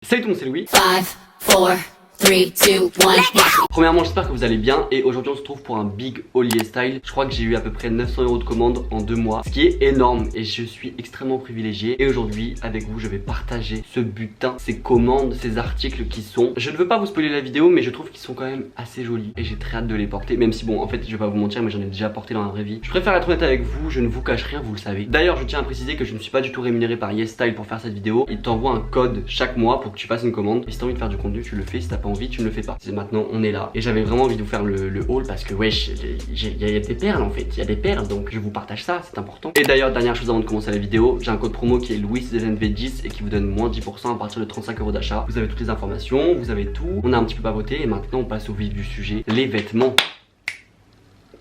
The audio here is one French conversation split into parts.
Salut tout le monde, c'est Louis. 5, 4, 3, 2, 1. Premièrement, j'espère que vous allez bien et aujourd'hui on se retrouve pour un big holiday style. Je crois que j'ai eu à peu près 900 € de commandes en 2 mois, ce qui est énorme et je suis extrêmement privilégié. Et aujourd'hui, avec vous, je vais partager ce butin, ces commandes, ces articles qui sont... Je ne veux pas vous spoiler la vidéo, mais je trouve qu'ils sont quand même assez jolis et j'ai très hâte de les porter. Même si bon, en fait, je vais pas vous mentir, mais j'en ai déjà porté dans la vraie vie. Je préfère être honnête avec vous, je ne vous cache rien, vous le savez. D'ailleurs, je tiens à préciser que je ne suis pas du tout rémunéré par YesStyle pour faire cette vidéo. Il t'envoie un code chaque mois pour que tu fasses une commande. Et si t'as envie de faire du contenu, tu le fais. Si t'as pas envie, tu ne le fais pas. C'est maintenant, on est là. Et j'avais vraiment envie de vous faire le haul parce que wesh, il y a des perles en fait. Il y a des perles, donc je vous partage ça, c'est important. Et d'ailleurs, dernière chose avant de commencer la vidéo, j'ai un code promo qui est LouisZNV10 et qui vous donne moins 10% à partir de 35 € d'achat. Vous avez toutes les informations, vous avez tout. On a un petit peu papoté et maintenant on passe au vif du sujet. Les vêtements.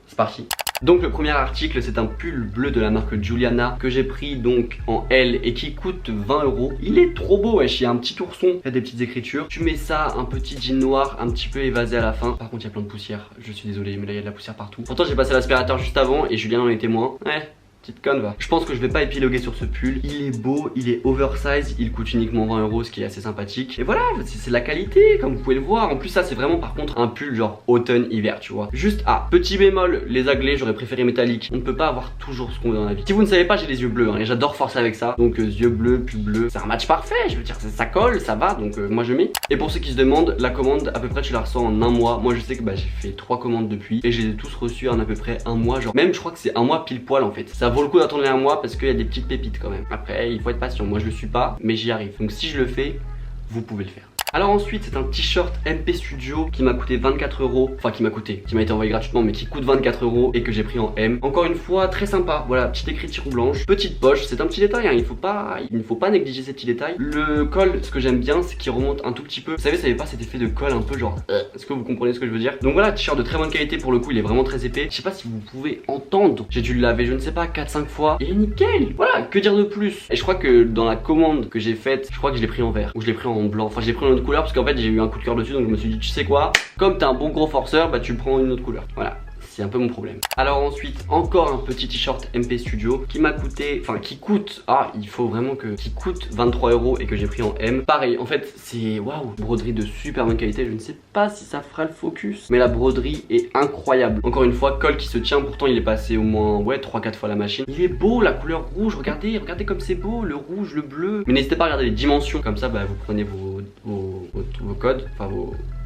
C'est parti. Donc le premier article, c'est un pull bleu de la marque Giuliana que j'ai pris donc en L et qui coûte 20 €. Il est trop beau, wesh, il y a un petit ourson, il y a des petites écritures. Tu mets ça, un petit jean noir, un petit peu évasé à la fin. Par contre il y a plein de poussière, je suis désolé mais là il y a de la poussière partout. Pourtant j'ai passé l'aspirateur juste avant et Julien en est témoin. Ouais. Petite conne va. Je pense que je vais pas épiloguer sur ce pull. Il est beau, il est oversize, il coûte uniquement 20 € ce qui est assez sympathique. Et voilà, c'est de la qualité comme vous pouvez le voir. En plus ça c'est vraiment par contre un pull genre automne-hiver tu vois. Juste petit bémol, les aglets j'aurais préféré métallique. On ne peut pas avoir toujours ce qu'on veut dans la vie. Si vous ne savez pas, j'ai les yeux bleus hein, et j'adore forcer avec ça. Donc yeux bleus, pull bleu, c'est un match parfait. Je veux dire ça colle, ça va donc moi je mets. Et pour ceux qui se demandent, la commande à peu près tu la reçois en un mois. Moi je sais que j'ai fait 3 commandes depuis et j'ai tous reçus en à peu près un mois. Genre même je crois que c'est un mois pile poil en fait. Ça vaut le coup d'attendre un mois parce qu'il y a des petites pépites quand même. Après il faut être patient, moi je le suis pas mais j'y arrive. Donc si je le fais, vous pouvez le faire. Alors ensuite c'est un t-shirt MP Studio qui m'a coûté 24 €. Enfin qui m'a été envoyé gratuitement mais qui coûte 24 € et que j'ai pris en M. Encore une fois très sympa, voilà, petite écriture blanche, petite poche, c'est un petit détail hein. Il ne faut pas négliger ces petits détails. Le col, ce que j'aime bien c'est qu'il remonte un tout petit peu. Vous savez ça n'avait pas cet effet de col un peu genre est-ce que vous comprenez ce que je veux dire? Donc voilà, t-shirt de très bonne qualité pour le coup, il est vraiment très épais. Je sais pas si vous pouvez entendre, j'ai dû le laver je ne sais pas 4-5 fois. Il est nickel, voilà, que dire de plus? Et je crois que dans la commande que j'ai faite, je crois que je l'ai pris en vert ou je l'ai pris en blanc, enfin je l'ai pris en autre couleur parce qu'en fait j'ai eu un coup de cœur dessus donc je me suis dit tu sais quoi, comme t'es un bon gros forceur bah tu prends une autre couleur, voilà. C'est un peu mon problème. Alors ensuite encore un petit t-shirt MP Studio qui m'a coûté, enfin qui coûte, il faut vraiment que, qui coûte 23 € et que j'ai pris en M. Pareil en fait c'est waouh, broderie de super bonne qualité. Je ne sais pas si ça fera le focus mais la broderie est incroyable. Encore une fois col qui se tient, pourtant il est passé au moins 3-4 fois la machine. Il est beau, la couleur rouge, regardez comme c'est beau, le rouge, le bleu. Mais n'hésitez pas à regarder les dimensions comme ça vous prenez vos codes, enfin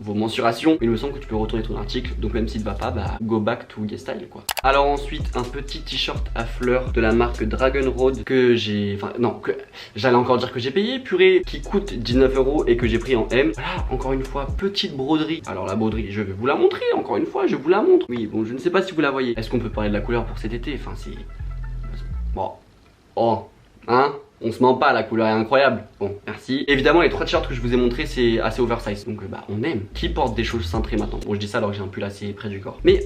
vos mensurations. Il me semble que tu peux retourner ton article donc même s'il ne va pas go back to YesStyle quoi. Alors ensuite un petit t-shirt à fleurs de la marque Dragon Road que j'ai, que j'allais encore dire que j'ai payé, purée, qui coûte 19 € et que j'ai pris en M. Voilà, encore une fois petite broderie. Alors la broderie je vais vous la montrer, encore une fois je vous la montre. Oui bon je ne sais pas si vous la voyez. Est-ce qu'on peut parler de la couleur pour cet été? Enfin c'est... Bon. Oh hein, on se ment pas, la couleur est incroyable. Bon, merci. Évidemment, les 3 t-shirts que je vous ai montrés, c'est assez oversize. Donc, on aime. Qui porte des choses cintrées maintenant? Bon, je dis ça alors que j'ai un pull assez près du corps. Mais,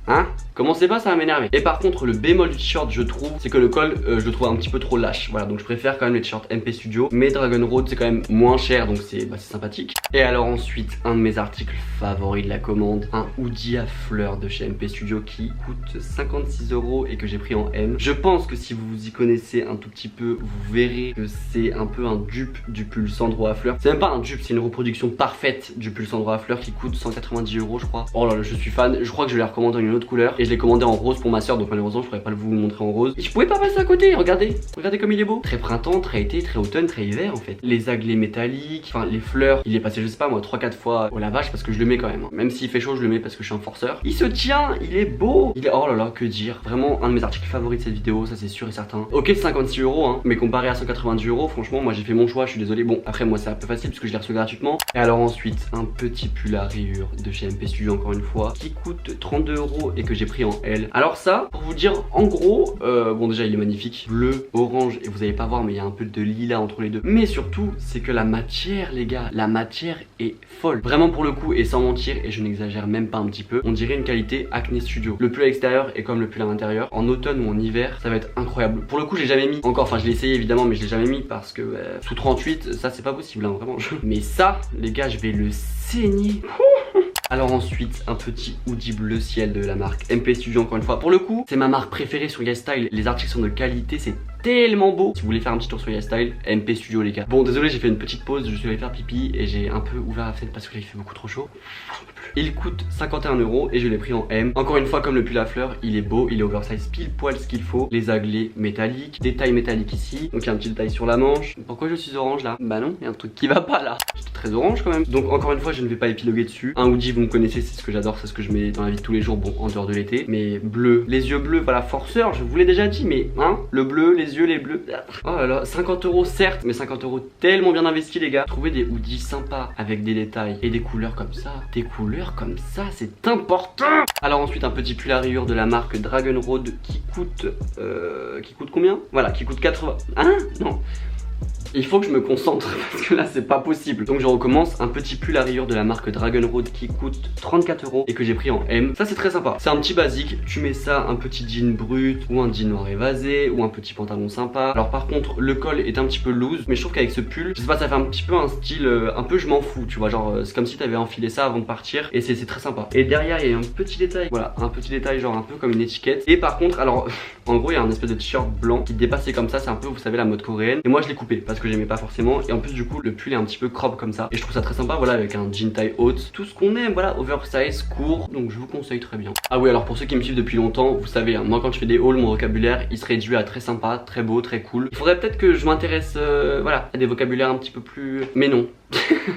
hein? Commencez pas, ça va m'énerver. Et par contre, le bémol du t-shirt, je trouve, c'est que le col, je le trouve un petit peu trop lâche. Voilà, donc je préfère quand même les t-shirts MP Studio. Mais Dragon Road, c'est quand même moins cher, donc c'est sympathique. Et alors ensuite, un de mes articles favoris de la commande, un hoodie à fleurs de chez MP Studio qui coûte 56 € et que j'ai pris en M. Je pense que si vous vous y connaissez un tout petit peu, vous verrez que c'est un peu un dupe du pull Sandro à fleurs. C'est même pas un dupe, c'est une reproduction parfaite du pull Sandro à fleurs qui coûte 190 € je crois. Oh là là, je suis fan. Je crois que je l'ai recommandé en une autre couleur et je l'ai commandé en rose pour ma soeur, donc malheureusement je pourrais pas vous le montrer en rose. Et je pouvais pas passer à côté, regardez comme il est beau. Très printemps, très été, très automne, très hiver en fait. Les aglets métalliques, enfin les fleurs, il est passé je sais pas moi 3-4 fois au lavage parce que je le mets quand même. Même s'il fait chaud je le mets parce que je suis un forceur. Il se tient, il est beau. Il est, oh là là, que dire. Vraiment un de mes articles favoris de cette vidéo, ça c'est sûr et certain. Ok 56 € hein, mais comparé à 190 €, franchement moi j'ai fait mon choix, je suis désolé. Bon après moi c'est un peu facile parce que je l'ai reçu gratuitement. Et alors ensuite un petit pull à rayures de chez MP Studio encore une fois qui coûte 32 € et que j'ai pris en L. Alors ça pour vous dire en gros, bon déjà il est magnifique, bleu, orange et vous allez pas voir mais il y a un peu de lilas entre les deux. Mais surtout c'est que la matière les gars, la matière est folle. Vraiment pour le coup et sans mentir et je n'exagère même pas un petit peu, on dirait une qualité Acne Studio. Le pull à l'extérieur est comme le pull à l'intérieur. En automne ou en hiver ça va être incroyable. Pour le coup j'ai jamais mis encore, enfin je l'ai essayé évidemment mais je l'ai jamais mis parce que sous 38 ça c'est pas possible hein, vraiment. Mais ça les gars je vais le saigner. Alors ensuite un petit hoodie bleu ciel de la marque MP Studio encore une fois. Pour le coup c'est ma marque préférée sur YesStyle. Les articles sont de qualité, c'est tellement beau. Si vous voulez faire un petit tour sur YesStyle, MP Studio les gars. Bon désolé, j'ai fait une petite pause, je suis allé faire pipi et j'ai un peu ouvert la fenêtre parce que là il fait beaucoup trop chaud. Il coûte 51 € et je l'ai pris en M. Encore une fois, comme le pull à fleurs, il est beau, il est oversize pile poil ce qu'il faut. Les aglés métalliques, détail métallique ici. Donc il y a un petit détail sur la manche. Pourquoi je suis orange là? Bah non, il y a un truc qui va pas là. J'étais très orange quand même. Donc encore une fois, je ne vais pas épiloguer dessus. Un hoodie, vous me connaissez, c'est ce que j'adore, c'est ce que je mets dans la vie de tous les jours, bon en dehors de l'été. Mais bleu, les yeux bleus, voilà, forceur, je vous l'ai déjà dit, mais hein, le bleu, les yeux, les bleus. Oh là là, 50 € certes, mais 50 € tellement bien investis les gars. Trouvez des hoodies sympas avec des détails et des couleurs comme ça. Des couleurs comme ça, c'est important. Alors ensuite un petit pull à rayures de la marque Dragon Road qui coûte combien? Voilà, qui coûte 80. Hein? Non. Il faut que je me concentre parce que là c'est pas possible. Donc je recommence, un petit pull à rayures de la marque Dragon Road qui coûte 34 € et que j'ai pris en M. Ça c'est très sympa, c'est un petit basique. Tu mets ça, un petit jean brut ou un jean noir évasé ou un petit pantalon sympa. Alors par contre le col est un petit peu loose, mais je trouve qu'avec ce pull, je sais pas, ça fait un petit peu un style un peu je m'en fous, tu vois, genre c'est comme si t'avais enfilé ça avant de partir et c'est très sympa. Et derrière il y a un petit détail, voilà, un petit détail genre un peu comme une étiquette. Et par contre alors en gros il y a un espèce de t-shirt blanc qui dépassait comme ça, c'est un peu vous savez la mode coréenne. Et moi je l'ai coupé parce que j'aimais pas forcément, et en plus du coup le pull est un petit peu crop comme ça et je trouve ça très sympa, voilà, avec un jean taille haute, tout ce qu'on aime, voilà, oversize, court, donc je vous conseille très bien. Ah oui, alors pour ceux qui me suivent depuis longtemps, vous savez hein, moi quand je fais des hauls, mon vocabulaire il se réduit à très sympa, très beau, très cool. Il faudrait peut-être que je m'intéresse voilà, à des vocabulaires un petit peu plus, mais non.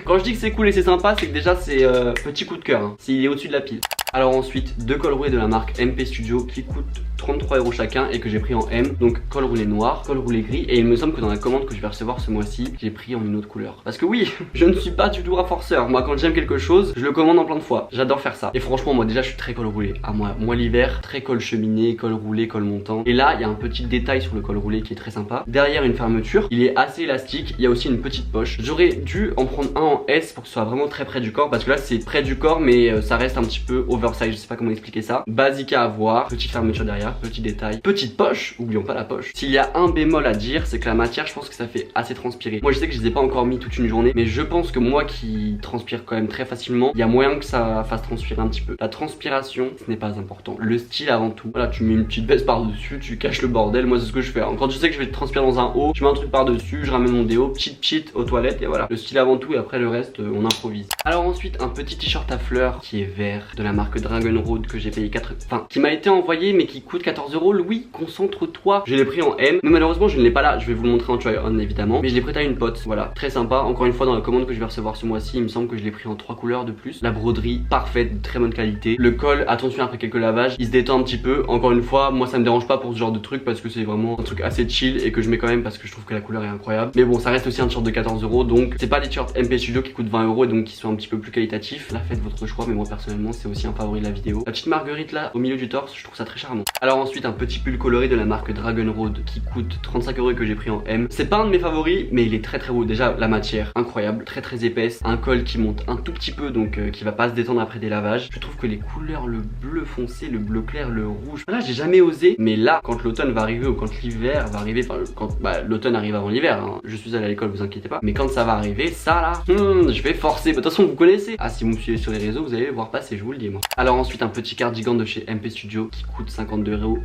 Quand je dis que c'est cool et c'est sympa, c'est que déjà c'est petit coup de cœur, hein, s'il est au-dessus de la pile. Alors ensuite, deux cols roulés de la marque MP Studio qui coûtent 33 € chacun et que j'ai pris en M. Donc col roulé noir, col roulé gris, et il me semble que dans la commande que je vais recevoir ce mois-ci, j'ai pris en une autre couleur. Parce que oui, je ne suis pas du tout rafforceur. Moi quand j'aime quelque chose, je le commande en plein de fois. J'adore faire ça. Et franchement moi déjà je suis très col roulé. À moi l'hiver, très col cheminée, col roulé, col montant. Et là il y a un petit détail sur le col roulé qui est très sympa. Derrière une fermeture, il est assez élastique, il y a aussi une petite poche. J'aurais dû en prendre un en S pour que ce soit vraiment très près du corps, parce que là c'est près du corps mais ça reste un petit peu oversize, je sais pas comment expliquer ça. Basique à avoir, petite fermeture derrière, petit détail, petite poche, oublions pas la poche. S'il y a un bémol à dire, c'est que la matière, je pense que ça fait assez transpirer. Moi je sais que je les ai pas encore mis toute une journée, mais je pense que moi qui transpire quand même très facilement, il y a moyen que ça fasse transpirer un petit peu. La transpiration, ce n'est pas important. Le style avant tout. Voilà, tu mets une petite veste par dessus, tu caches le bordel. Moi c'est ce que je fais. Quand je sais que je vais transpirer dans un haut, je mets un truc par dessus, je ramène mon déo, petite aux toilettes et voilà. Le style avant tout et après le reste on improvise. Alors ensuite un petit t-shirt à fleurs qui est vert de la marque Dragon Road que j'ai payé 4, enfin qui m'a été envoyé mais qui coûte 14 €. Oui, concentre-toi. Je l'ai pris en M, mais malheureusement je ne l'ai pas là. Je vais vous le montrer en try on évidemment, mais je l'ai prêté à une pote. Voilà, très sympa. Encore une fois dans la commande que je vais recevoir ce mois-ci, il me semble que je l'ai pris en 3 couleurs de plus. La broderie parfaite, de très bonne qualité. Le col, attention après quelques lavages, il se détend un petit peu. Encore une fois, moi ça me dérange pas pour ce genre de truc parce que c'est vraiment un truc assez chill et que je mets quand même parce que je trouve que la couleur est incroyable. Mais bon, ça reste aussi un t-shirt de 14 €, donc c'est pas des t-shirts MP Studio qui coûtent 20 € et donc qui sont un petit peu plus qualitatifs. Là faites votre choix, mais moi personnellement c'est aussi un favori de la vidéo. La petite marguerite là au milieu du torse, je trouve ça très charmant. Alors ensuite un petit pull coloré de la marque Dragon Road qui coûte 35 € et que j'ai pris en M. C'est pas un de mes favoris, mais il est très beau. Déjà la matière incroyable, très épaisse, un col qui monte un tout petit peu donc qui va pas se détendre après des lavages. Je trouve que les couleurs, le bleu foncé, le bleu clair, le rouge, là j'ai jamais osé, mais là quand l'automne va arriver ou quand l'hiver va arriver, enfin quand l'automne arrive avant l'hiver, hein. Je suis allé à l'école, vous inquiétez pas, mais quand ça va arriver, ça là, je vais forcer. De toute façon vous connaissez, ah si vous me suivez sur les réseaux vous allez le voir passer, je vous le dis moi. Alors ensuite un petit cardigan de chez MP Studio qui coûte 52 €.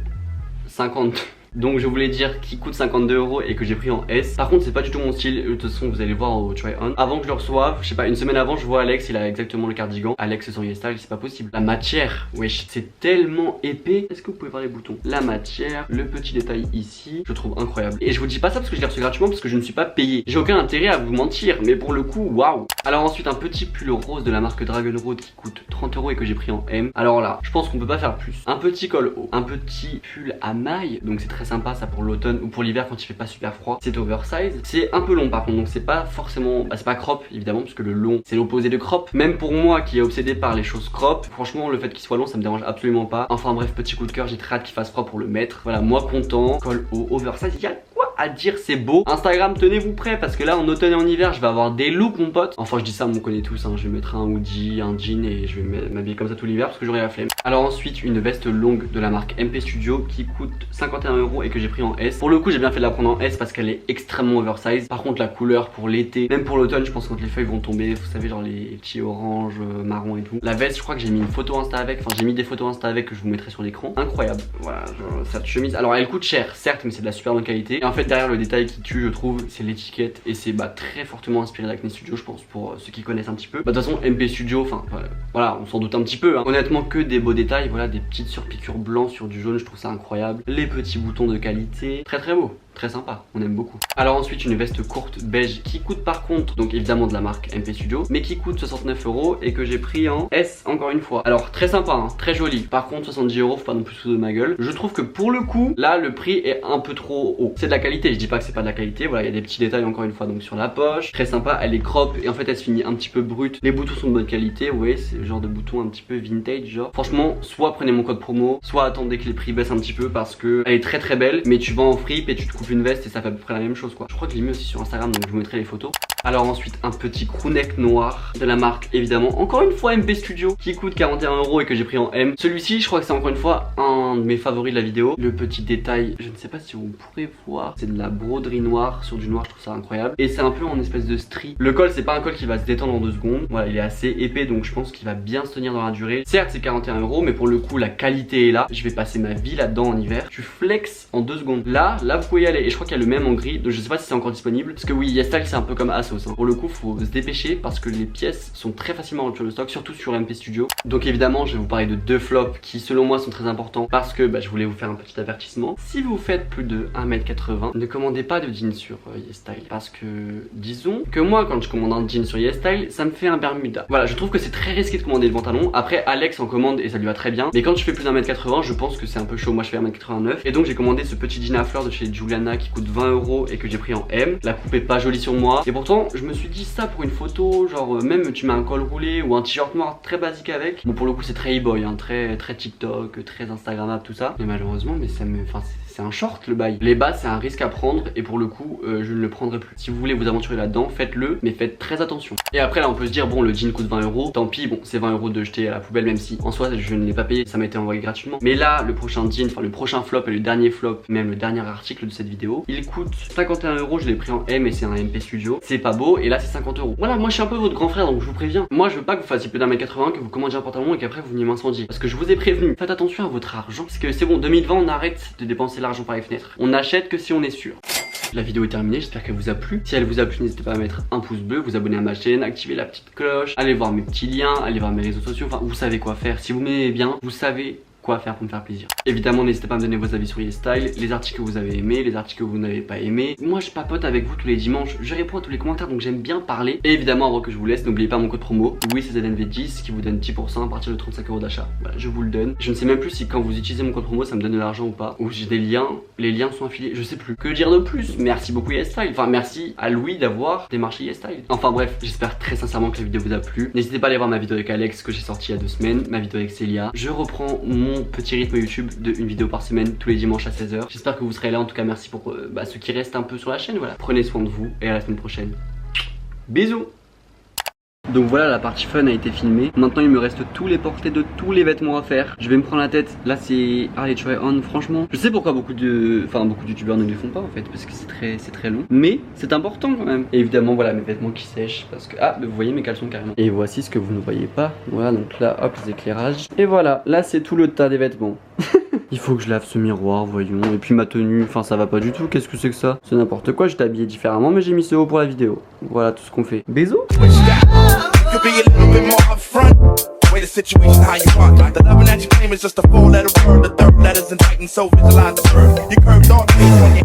50. Donc je voulais dire qui coûte 52 € et que j'ai pris en S. Par contre c'est pas du tout mon style, de toute façon vous allez voir au try on. Avant que je le reçoive, je sais pas, une semaine avant je vois Alex, il a exactement le cardigan. Alex sur YesStyle, c'est pas possible. La matière, wesh, c'est tellement épais. Est-ce que vous pouvez voir les boutons? La matière, le petit détail ici, je trouve incroyable. Et je vous dis pas ça parce que je l'ai reçu gratuitement, parce que je ne suis pas payé. J'ai aucun intérêt à vous mentir, mais pour le coup, waouh. Alors ensuite un petit pull rose de la marque Dragon Road qui coûte 30 € et que j'ai pris en M. Alors là, je pense qu'on peut pas faire plus. Un petit col haut, un petit pull à mailles, donc c'est très sympa ça pour l'automne ou pour l'hiver quand il fait pas super froid. C'est oversize, c'est un peu long par contre, donc c'est pas forcément, c'est pas crop évidemment parce que le long c'est l'opposé de crop. Même pour moi qui est obsédé par les choses crop, franchement le fait qu'il soit long ça me dérange absolument pas. Enfin bref, petit coup de cœur, j'ai très hâte qu'il fasse froid pour le mettre. Voilà, moi content, col haut, oversize, il y a quoi à dire c'est beau. Instagram, tenez-vous prêts parce que là en automne et en hiver je vais avoir des looks mon pote. Enfin je dis ça, on me connaît tous hein. Je vais mettre un hoodie, un jean et je vais m'habiller comme ça tout l'hiver parce que j'aurai la flemme. Alors ensuite une veste longue de la marque MP Studio qui coûte 51 € et que j'ai pris en S. Pour le coup j'ai bien fait de la prendre en S parce qu'elle est extrêmement oversize. Par contre la couleur pour l'été, même pour l'automne je pense quand les feuilles vont tomber, vous savez genre les petits oranges, marron et tout. La veste je crois que j'ai mis une photo Insta avec, enfin j'ai mis des photos Insta avec que je vous mettrai sur l'écran. Incroyable, voilà cette chemise. Alors elle coûte cher certes mais c'est de la super bonne qualité. Et en fait derrière le détail qui tue je trouve c'est l'étiquette et c'est très fortement inspiré d'Acne Studio je pense pour ceux qui connaissent un petit peu. De toute façon MP Studio, enfin voilà on s'en doute un petit peu hein. Honnêtement que des beaux détails, voilà des petites surpiqûres blancs sur du jaune, je trouve ça incroyable. Les petits boutons de qualité, très beau. Très sympa, on aime beaucoup. Alors ensuite une veste courte beige qui coûte par contre donc évidemment de la marque MP Studio mais qui coûte 69 € et que j'ai pris en S encore une fois. Alors très sympa hein, très joli. Par contre 70 €, faut pas non plus sous de ma gueule. Je trouve que pour le coup là le prix est un peu trop haut. C'est de la qualité, je dis pas que c'est pas de la qualité. Voilà il y a des petits détails encore une fois donc sur la poche. Très sympa, elle est crop et en fait elle se finit un petit peu brute. Les boutons sont de bonne qualité, vous voyez c'est le genre de bouton un petit peu vintage genre. Franchement soit prenez mon code promo, soit attendez que les prix baissent un petit peu parce que elle est très belle mais tu vas en fripe et tu te coupes une veste et ça fait à peu près la même chose quoi. Je crois que je l'ai mis aussi sur Instagram donc je vous mettrai les photos. Alors ensuite un petit crewneck noir de la marque évidemment encore une fois MP Studio qui coûte 41 € et que j'ai pris en M. Celui-ci je crois que c'est encore une fois un de mes favoris de la vidéo. Le petit détail, je ne sais pas si vous pourrez voir, c'est de la broderie noire sur du noir, je trouve ça incroyable. Et c'est un peu en espèce de strie. Le col c'est pas un col qui va se détendre en 2 secondes. Voilà il est assez épais donc je pense qu'il va bien se tenir dans la durée. Certes c'est 41 € mais pour le coup la qualité est là. Je vais passer ma vie là-dedans en hiver. Tu flexes en 2 secondes. Là vous pouvez y aller et je crois qu'il y a le même en gris donc je sais pas si c'est encore disponible parce que oui YesStyle c'est un peu comme Asos hein. Pour le coup faut se dépêcher parce que les pièces sont très facilement en rupture de stock surtout sur MP Studio. Donc évidemment je vais vous parler de 2 flops qui selon moi sont très importants parce que je voulais vous faire un petit avertissement. Si vous faites plus de 1m80 ne commandez pas de jean sur YesStyle parce que disons que moi quand je commande un jean sur YesStyle ça me fait un Bermuda. Voilà je trouve que c'est très risqué de commander le pantalon. Après Alex en commande et ça lui va très bien mais quand je fais plus d'1m80 je pense que c'est un peu chaud. Moi je fais 1m89 et donc j'ai commandé ce petit jean à fleurs de chez Juliana qui coûte 20 € et que j'ai pris en M. La coupe est pas jolie sur moi et pourtant je me suis dit ça pour une photo genre même tu mets un col roulé ou un t-shirt noir très basique avec. Bon pour le coup c'est très e-boy hein, très TikTok, très Instagrammable tout ça mais malheureusement mais ça me... Enfin c'est un short le bail. Les bas c'est un risque à prendre et pour le coup je ne le prendrai plus. Si vous voulez vous aventurer là-dedans faites-le mais faites très attention. Et après là on peut se dire bon le jean coûte 20 €, tant pis bon c'est 20 € de jeter à la poubelle même si en soi je ne l'ai pas payé, ça m'a été envoyé gratuitement. Mais là le prochain jean, enfin le prochain flop et le dernier flop, même le dernier article de cette vidéo, il coûte 51 €, je l'ai pris en M et c'est un MP Studio. C'est pas beau et là c'est 50 €. Voilà moi je suis un peu votre grand frère donc je vous préviens. Moi je veux pas que vous fassiez plus d'1m80, que vous commandiez un pantalon et qu'après vous veniez m'incendier. Parce que je vous ai prévenu, faites attention à votre argent parce que c'est bon 2020 on arrête de dépenser l'argent par les fenêtres. On n'achète que si on est sûr. La vidéo est terminée, j'espère qu'elle vous a plu. Si elle vous a plu, n'hésitez pas à mettre un pouce bleu, vous abonner à ma chaîne, activer la petite cloche, allez voir mes petits liens, allez voir mes réseaux sociaux, enfin vous savez quoi faire. Si vous m'aimez bien, vous savez quoi faire pour me faire plaisir. Évidemment n'hésitez pas à me donner vos avis sur YesStyle, les articles que vous avez aimés, les articles que vous n'avez pas aimés. Moi je papote avec vous tous les dimanches, je réponds à tous les commentaires donc j'aime bien parler. Et évidemment avant que je vous laisse, n'oubliez pas mon code promo, oui c'est ZNV10 qui vous donne 10% à partir de 35 € d'achat. Voilà, je vous le donne. Je ne sais même plus si quand vous utilisez mon code promo ça me donne de l'argent ou pas. Ou j'ai des liens, les liens sont affiliés, je sais plus. Que dire de plus? Merci beaucoup YesStyle, enfin merci à Louis d'avoir démarché YesStyle. Enfin bref, j'espère très sincèrement que la vidéo vous a plu. N'hésitez pas à aller voir ma vidéo avec Alex que j'ai sortie il y a 2 semaines, ma vidéo avec Célia. Je reprends mon petit rythme YouTube de une vidéo par semaine tous les dimanches à 16 h. J'espère que vous serez là, en tout cas merci pour ceux qui restent un peu sur la chaîne. Voilà, prenez soin de vous et à la semaine prochaine. Bisous. Donc voilà, la partie fun a été filmée. Maintenant il me reste tous les portraits de tous les vêtements à faire. Je vais me prendre la tête. Là c'est les try on. Franchement je sais pourquoi beaucoup de youtubeurs ne les font pas en fait, parce que c'est très long, mais c'est important quand même. Et évidemment voilà mes vêtements qui sèchent parce que vous voyez mes caleçons carrément. Et voici ce que vous ne voyez pas. Voilà donc là hop les éclairages. Et voilà, là c'est tout le tas des vêtements. Il faut que je lave ce miroir, voyons. Et puis ma tenue, enfin ça va pas du tout. Qu'est-ce que c'est que ça? C'est n'importe quoi, j'étais habillé différemment mais j'ai mis ce haut pour la vidéo. Voilà tout ce qu'on fait. Bisous. Could be a little bit more upfront. Way the situation how you want. The loving that you claim is just a 4-letter word. The 3rd letter's in Titan, so visualize the bird. You curved on